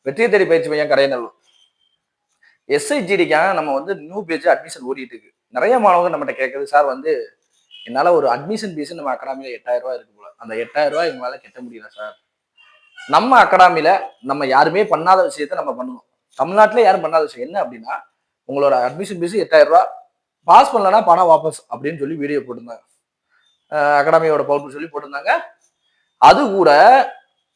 வெற்றியை தேடி பயிற்சி மையம் கரையநல்லூர். எஸ்ஐஜிடிக்காக நம்ம வந்து நியூ பேஜ் அட்மிஷன் ஓடிட்டு இருக்கு. நிறைய மாணவர்கள் நம்மகிட்ட கேட்குறது, சார் வந்து என்னால ஒரு அட்மிஷன் ஃபீஸ் நம்ம அகாடமியில 8000 ரூபாய் இருக்கு போல, அந்த 8000 ரூபாய் எங்களால கட்ட முடியல சார். நம்ம அகாடமியில நம்ம யாருமே பண்ணாத விஷயத்த நம்ம பண்ணுவோம். தமிழ்நாட்டிலே யாரும் பண்ணாத விஷயம் என்ன அப்படின்னா, உங்களோட அட்மிஷன் ஃபீஸ் 8000 ரூபாய், பாஸ் பண்ணலன்னா பணம் வாபஸ் அப்படின்னு சொல்லி வீடியோ போட்டிருந்தாங்க. அகாடமியோட பவுடர் சொல்லி போட்டிருந்தாங்க. அது கூட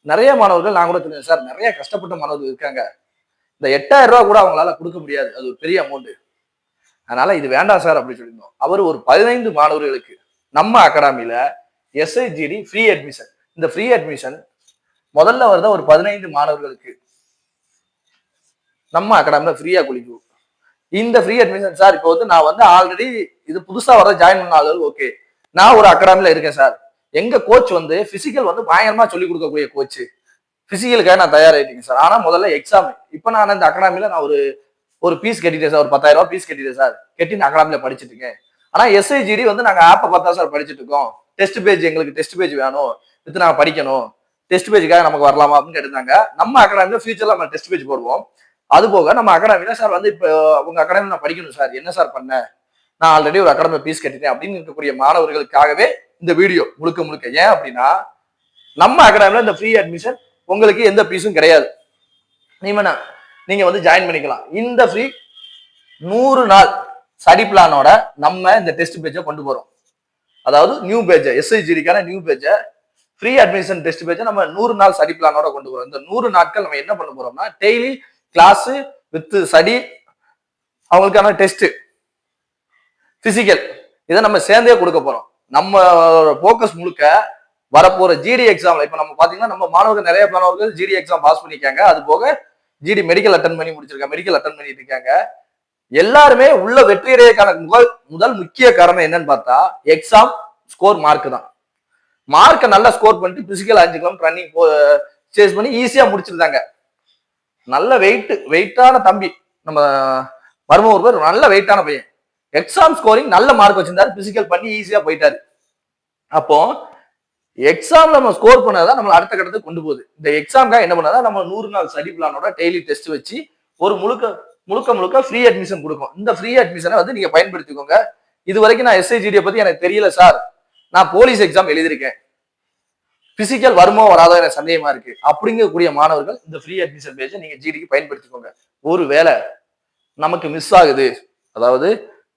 நிறைய மாணவர்கள் நான் கூட தெரியும் சார், நிறைய கஷ்டப்பட்ட மாணவர்கள் இருக்காங்க, இந்த 8000 ரூபாய் கூட அவங்களால கொடுக்க முடியாது, அது ஒரு பெரிய அமௌண்ட், அதனால இது வேண்டாம் சார் அப்படின்னு சொல்லியிருந்தோம். அவர் ஒரு 15 மாணவர்களுக்கு நம்ம அகாடமியில எஸ்ஐஜிடி ஃப்ரீ அட்மிஷன், இந்த ஃப்ரீ அட்மிஷன் முதல்ல வருத ஒரு 15 மாணவர்களுக்கு நம்ம அகாடமியில ஃப்ரீயா குளிக்கும். இந்த ஃப்ரீ அட்மிஷன் சார் இப்போ வந்து நான் வந்து ஆல்ரெடி இது புதுசா வர ஜாயின் பண்ணாலும் ஓகே, நான் ஒரு அகாடமியில இருக்கேன் சார், எங்க கோச் வந்து பிசிக்கல் வந்து பயங்கரமா சொல்லிக் கொடுக்கக்கூடிய கோச், பிசிக்கலுக்காக நான் தயாராயிட்டீங்க சார், ஆனா முதல்ல எக்ஸாம். இப்ப நான் இந்த அகாடமியில நான் ஒரு பீஸ் கட்டிட்டேன் சார், ஒரு 10,000 ரூபாய் பீஸ் கட்டிட்டேன் சார், கட்டி நான் அகாடமியில படிச்சுட்டு இருக்கேன். ஆனா எஸ்ஐஜிடி வந்து நாங்க ஆப்பை பார்த்தா சார் படிச்சுட்டு இருக்கோம், டெஸ்ட் பேஜ் எங்களுக்கு டெஸ்ட் பேஜ் வேணும், இது நாங்க படிக்கணும், டெஸ்ட் பேஜுக்காக நமக்கு வரலாமா அப்படின்னு கேட்டிருந்தாங்க. நம்ம அகாடமியில ஃபியூச்சர்ல நம்ம டெஸ்ட் பேஜ் போடுவோம். அது போக நம்ம அகாடமியில சார் வந்து இப்போ உங்க அகாடமியில நான் படிக்கணும் சார், என்ன சார் பண்ண, நான் ஆல்ரெடி ஒரு அகாடமி பீஸ் கட்டிட்டேன் அப்படின்னு இருக்கக்கூடிய மாணவர்களுக்காகவே இந்த வீடியோ முழுக்க முழுக்க. ஏன் அப்படின்னா, நம்ம அகாடமியில இந்த ஃப்ரீ அட்மிஷன் உங்களுக்கு எந்த பீஸும் கிடையாது, நீங்க வந்து ஜாயின் பண்ணிக்கலாம். இந்த ஃப்ரீ 100 நாள் ஸ்டடி பிளானோட நம்ம இந்த டெஸ்ட் பேஜை கொண்டு போறோம். அதாவது நியூ பேஜ், எஸ்ஐஜிடிக்கான new page free admission test பேஜை நம்ம 100 நாள் ஸ்டடி பிளானோட கொண்டு போறோம். இந்த 100 நாட்கள் நம்ம என்ன பண்ண போறோம்னா, டெய்லி கிளாஸ் வித் ஸ்டடி, அவங்களுக்கான டெஸ்ட், பிசிக்கல், இதை நம்ம சேர்ந்தே கொடுக்க போறோம். நம்ம போக்கஸ் முழுக்க வரப்போற ஜிடி எக்ஸாம்ல, இப்ப நம்ம பாத்தீங்கன்னா நம்ம மாணவர்கள் நிறைய மாணவர்கள் ஜிடி எக்ஸாம் பாஸ் பண்ணிருக்காங்க, அது போக ஜிடி மெடிக்கல் அட்டன் பண்ணி முடிச்சிருக்காங்க, மெடிக்கல் அட்டன் பண்ணிட்டு இருக்காங்க. எல்லாருமே உள்ள வெற்றியடையக்கான முதல் முக்கிய காரணம் என்னன்னு பார்த்தா, எக்ஸாம் ஸ்கோர் மார்க் தான். மார்க்கை நல்லா ஸ்கோர் பண்ணிட்டு பிசிக்கல் 5 கிலோமீட்டர் ரன்னிங் சேஸ் பண்ணி ஈஸியா முடிச்சிருந்தாங்க. நல்ல வெயிட்டான தம்பி நம்ம மருமூர் பேர், நல்ல வெயிட்டான பையன், எக்ஸாம் ஸ்கோரிங் நல்ல மார்க் வச்சிருந்தாரு, பிசிக்கல் பண்ணி ஈஸியா போயிட்டாரு. அப்போ எக்ஸாம் நம்ம ஸ்கோர் பண்ணாதான் நம்ம அடுத்த கட்டத்துக்கு கொண்டு போகுது. இந்த எக்ஸாம்காக என்ன பண்ணாதான் நம்ம 100 நாள் ஸ்டடி பிளானோட டெய்லி டெஸ்ட் வச்சு ஒரு முழுக்க ஃப்ரீ அட்மிஷன் கொடுக்கும். இந்த ஃப்ரீ அட்மிஷனை வந்து நீங்க பயன்படுத்திக்கோங்க. இது வரைக்கும் நான் எஸ்ஐஜிடியை பத்தி எனக்கு தெரியல சார், நான் போலீஸ் எக்ஸாம் எழுதியிருக்கேன், பிசிக்கல் வருமோ வராதோ எனக்கு சந்தேகமா இருக்கு அப்படிங்கக்கூடிய மாணவர்கள் இந்த ஃப்ரீ அட்மிஷன் பேஜை நீங்க ஜிடிக்கு பயன்படுத்திக்கோங்க. ஒரு வேளை நமக்கு மிஸ் ஆகுது, அதாவது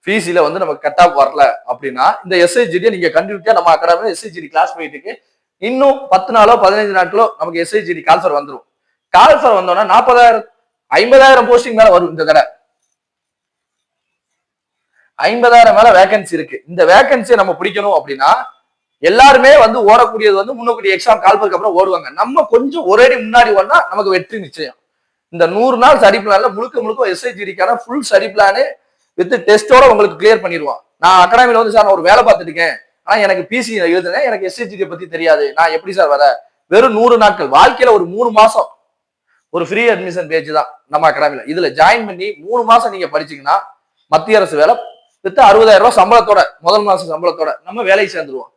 பிசில வந்து நமக்கு கட் ஆஃப் வரல அப்படின்னா, இந்த எஸ்ஐஜிடியை நீங்க கண்டிப்பா நம்ம அகாடமியில எஸ்ஐஜிடி கிளாஸ் போயிட்டு இருக்கு, இன்னும் 10 நாளோ 15 நாட்களோ நமக்கு எஸ்ஐஜிடி கால்ஃபர் வந்துடும். கால்ஃபர் வந்தோம்னா 40,000 50,000 போஸ்டிங் மேல வரும். இந்த தடவை 50,000 மேல வேகன்சி இருக்கு. இந்த வேகன்சியை நம்ம பிடிக்கணும் அப்படின்னா, எல்லாருமே வந்து ஓடக்கூடியது வந்து முன்னக்கூடிய எக்ஸாம் கால்ஃபருக்கு அப்புறம் ஓடுவாங்க. நம்ம கொஞ்சம் ஒரேடி முன்னாடி ஓடனா நமக்கு வெற்றி நிச்சயம். இந்த 100 நாள் ஸ்டடி பிளான்ல முழுக்க எஸ்ஐஜிடிக்கான ஃபுல் ஸ்டடி பிளானு வித் டெஸ்டோட உங்களுக்கு கிளியர் பண்ணிடுவோம். நான் அகாடமியில வந்து சார் நான் ஒரு வேலை பார்த்துட்டு இருக்கேன், ஆனா எனக்கு பிசி எழுதுனேன், எனக்கு எஸ்ஐஜிடியை பத்தி தெரியாது, நான் எப்படி சார் வர, வெறும் 100 நாட்கள் வாழ்க்கையில ஒரு 3 மாசம் ஒரு ஃப்ரீ அட்மிஷன் பேஜ் தான் நம்ம அகாடமியில. இதுல ஜாயின் பண்ணி 3 மாசம் நீங்க படிச்சீங்கன்னா மத்திய அரசு வேலை வித் 60,000 ரூபாய் சம்பளத்தோட, முதல் மாசம் சம்பளத்தோட நம்ம வேலைக்கு சேர்ந்துருவோம்.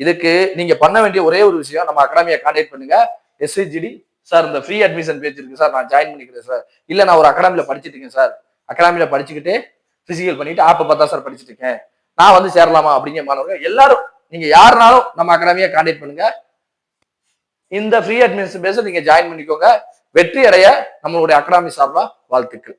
இதுக்கு நீங்க பண்ண வேண்டிய ஒரே ஒரு விஷயம், நம்ம அகாடமியை கான்டாக்ட் பண்ணுங்க. எஸ்ஐஜிடி சார் இந்த ஃப்ரீ அட்மிஷன் பேஜ் இருக்கு சார், நான் ஜாயின் பண்ணிக்கிறேன் சார், இல்ல நான் ஒரு அகாடமியில படிச்சுட்டு இருக்கேன் சார், அகாடமியில படிச்சுக்கிட்டே பிசிக்கல் பண்ணிட்டு ஆப்பை பார்த்தா சார் படிச்சுட்டு இருக்கேன், நான் வந்து சேரலாமா அப்படிங்கிற மாணவர்கள் எல்லாரும் நீங்க யாருனாலும் நம்ம அகாடமியை கான்டாக்ட் பண்ணுங்க. இந்த ஃப்ரீ அட்மிஷன் பேஜை நீங்க ஜாயின் பண்ணிக்கோங்க. வெற்றி அடைய நம்மளுடைய அகாடமி சார்பா வாழ்த்துக்கள்.